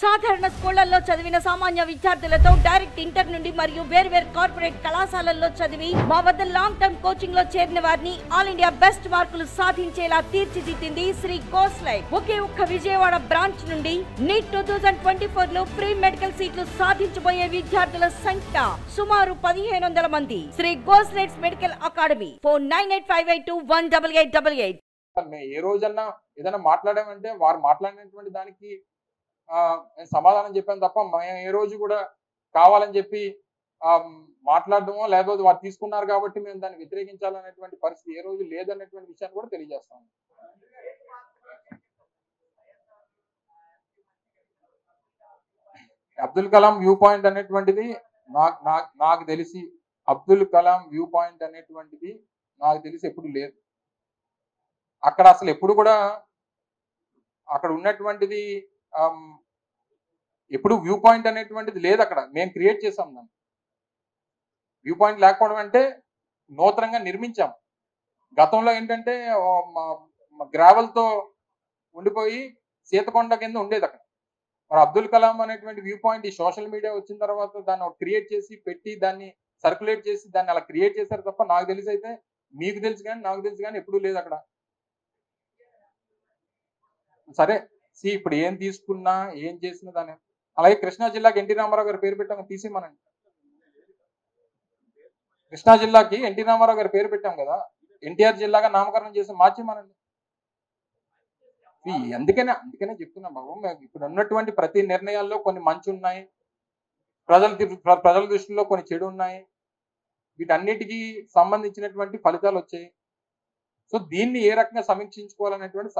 సాధారణ స్కూళ్లలో చదివిన సామాన్య విద్యార్థులతో డైరెక్ట్ ఇంటర్ నుండి మరియు వేర్వేరు కార్పొరేట్ కళాశాలల్లో చదివి మా వద్ద లాంగ్ టర్మ్ కోచింగ్ లో చేరిన వారిని ఆల్ ఇండియా బెస్ట్ మార్కులు సాధించేలా తీర్చిదిద్దింది శ్రీ గోస్లైట్. ఒకే ఒక్క విజయవాడ బ్రాంచ్ నుండి నీట్ 2024 లో ఫ్రీ మెడికల్ సీట్లు సాధించబోయే విద్యార్థుల సంఖ్య సుమారు 1500 మంది. శ్రీ గోస్లైట్స్ మెడికల్ అకాడమీ. ఫోన్ 9858218888. ఏ రోజన్నా ఏదైనా మాట్లాడామంటే వారు మాట్లాడినటువంటి దానికి సమాధానం చెప్పాను తప్ప మేము ఏ రోజు కూడా కావాలని చెప్పి మాట్లాడడమో లేకపోతే వారు తీసుకున్నారు కాబట్టి మేము దాన్ని వ్యతిరేకించాలనేటువంటి పరిస్థితి ఏ రోజు లేదనేటువంటి విషయాన్ని కూడా తెలియజేస్తాము. అబ్దుల్ కలాం వ్యూ పాయింట్ అనేటువంటిది నాకు తెలిసి అబ్దుల్ కలాం వ్యూ పాయింట్ అనేటువంటిది నాకు తెలిసి ఎప్పుడు లేదు. అక్కడ అసలు ఎప్పుడు కూడా అక్కడ ఉన్నటువంటిది ఎప్పుడు వ్యూ పాయింట్ అనేటువంటిది లేదు. అక్కడ మేము క్రియేట్ చేసాం. దాన్ని వ్యూ పాయింట్ లేకపోవడం అంటే నూతనంగా నిర్మించాం. గతంలో ఏంటంటే గ్రావెల్తో ఉండిపోయి సీతకొండ కింద ఉండేది అక్కడ. మరి అబ్దుల్ కలాం అనేటువంటి వ్యూ పాయింట్ ఈ సోషల్ మీడియా వచ్చిన తర్వాత దాన్ని క్రియేట్ చేసి పెట్టి దాన్ని సర్క్యులేట్ చేసి దాన్ని అలా క్రియేట్ చేశారు తప్ప నాకు తెలిసి అయితే మీకు తెలుసు కానీ నాకు తెలుసు కానీ ఎప్పుడూ లేదు అక్కడ. సరే ఇప్పుడు ఏం తీసుకున్నా ఏం చేసినా దాన్ని అలాగే కృష్ణా జిల్లాకి ఎన్టీ రామారావు గారి పేరు పెట్టాము తీసేమనండి. కృష్ణా జిల్లాకి ఎన్టీ రామారావు గారి పేరు పెట్టాం కదా, ఎన్టీఆర్ జిల్లాగా నామకరణం చేసి మార్చేమనండి. అందుకనే చెప్తున్నాం బాబు, ఇప్పుడు ఉన్నటువంటి ప్రతి నిర్ణయాల్లో కొన్ని మంచి ఉన్నాయి, ప్రజల దృష్టిలో కొన్ని చెడు ఉన్నాయి. వీటన్నిటికీ సంబంధించినటువంటి ఫలితాలు వచ్చాయి. సో దీన్ని ఏ రకంగా సమీక్షించుకోవాలనేటువంటి